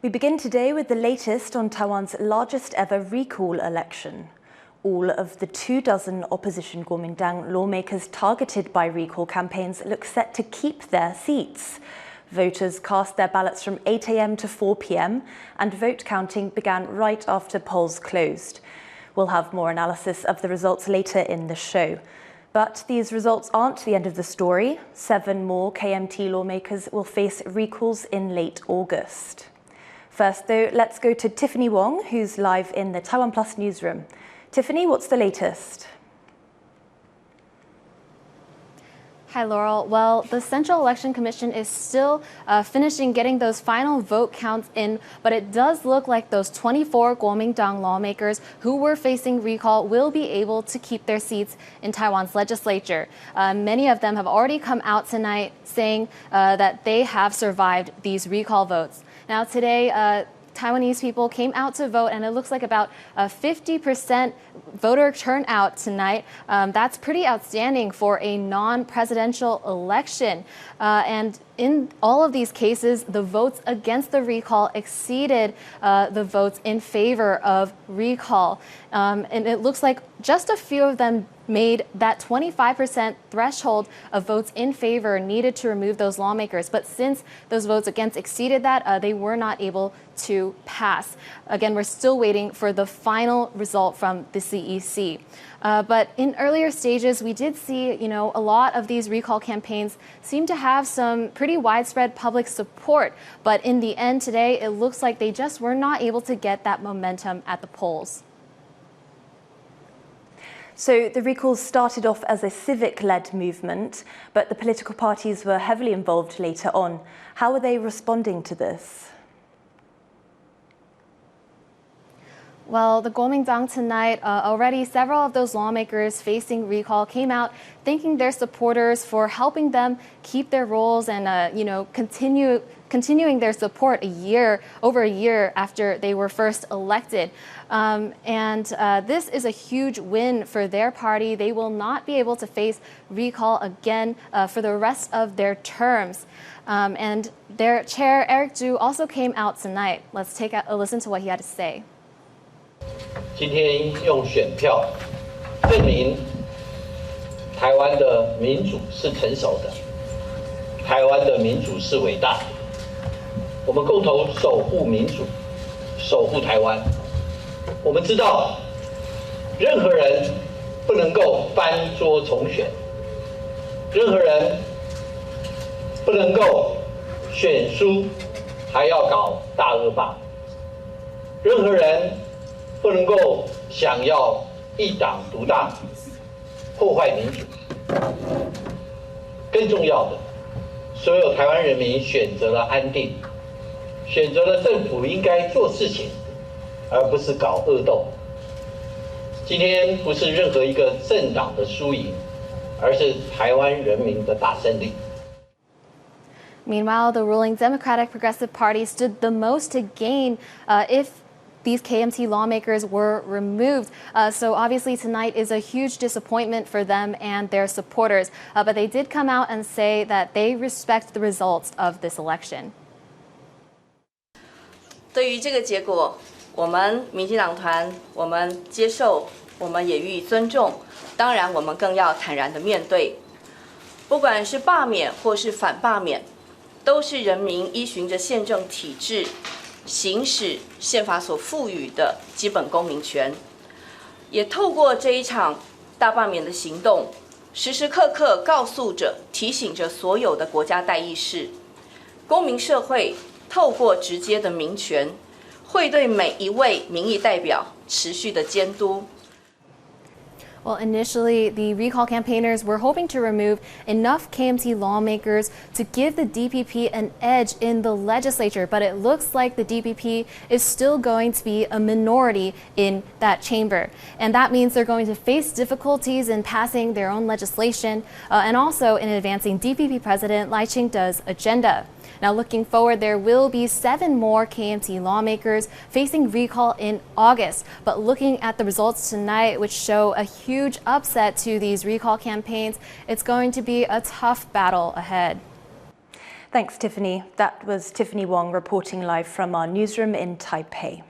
We begin today with the latest on Taiwan's largest ever recall election. All of the 24 opposition Kuomintang lawmakers targeted by recall campaigns look set to keep their seats. Voters cast their ballots from 8 a.m. to 4 p.m. and vote counting began right after polls closed. We'll have more analysis of the results later in the show. But these results aren't the end of the story. 7 more KMT lawmakers will face recalls in late August. First, though, let's go to Tiffany Wong, who's live in the TaiwanPlus newsroom. Tiffany, what's the latest? Hi, Laurel. Well, the Central Election Commission is still finishing getting those final vote counts in, but it does look like those 24 Kuomintang lawmakers who were facing recall will be able to keep their seats in Taiwan's legislature. Many of them have already come out tonight saying that they have survived these recall votes. Now, today, Taiwanese people came out to vote, and it looks like about 50% voter turnout tonight. That's pretty outstanding for a non-presidential election. And in all of these cases, the votes against the recall exceeded the votes in favor of recall. And it looks like just a few of them made that 25% threshold of votes in favor needed to remove those lawmakers. But since those votes against exceeded that, they were not able to pass. Again, we're still waiting for the final result from the CEC. But in earlier stages, we did see, a lot of these recall campaigns seem to have some pretty widespread public support. But in the end today, it looks like they just were not able to get that momentum at the polls. So the recalls started off as a civic-led movement, but the political parties were heavily involved later on. How are they responding to this? Well, the Kuomintang tonight, already several of those lawmakers facing recall came out thanking their supporters for helping them keep their roles and, continuing their support over a year after they were first elected. This is a huge win for their party. They will not be able to face recall again for the rest of their terms. And their chair, Eric Zhu, also came out tonight. Let's take a listen to what he had to say. 今天用选票证明台湾的民主是成熟的，台湾的民主是伟大的。我们共同守护民主，守护台湾。我们知道，任何人不能够翻桌重选，任何人不能够选输还要搞大恶霸，任何人不能够想要一党独大，破坏民主。更重要的，所有台湾人民选择了安定，选择了政府应该做事情，而不是搞恶斗。今天不是任何一个政党的输赢，而是台湾人民的大胜利。 Meanwhile, the ruling Democratic Progressive Party stood the most to gain if these KMT lawmakers were removed. So obviously tonight is a huge disappointment for them and their supporters. But they did come out and say that they respect the results of this election. 对于这个结果，我们民进党团我们接受，我们也予以尊重。当然，我们更要坦然地面对。不管是罢免或是反罢免，都是人民依循着宪政体制 行使宪法所赋予的基本公民权，也透过这一场大罢免的行动，时时刻刻告诉着、提醒着所有的国家代议士，公民社会透过直接的民权，会对每一位民意代表持续的监督。 Well, initially, the recall campaigners were hoping to remove enough KMT lawmakers to give the DPP an edge in the legislature, but it looks like the DPP is still going to be a minority in that chamber. And that means they're going to face difficulties in passing their own legislation and also in advancing DPP President Lai Ching-te's agenda. Now, looking forward, there will be 7 more KMT lawmakers facing recall in August. But looking at the results tonight, which show a huge upset to these recall campaigns, it's going to be a tough battle ahead. Thanks, Tiffany. That was Tiffany Wong reporting live from our newsroom in Taipei.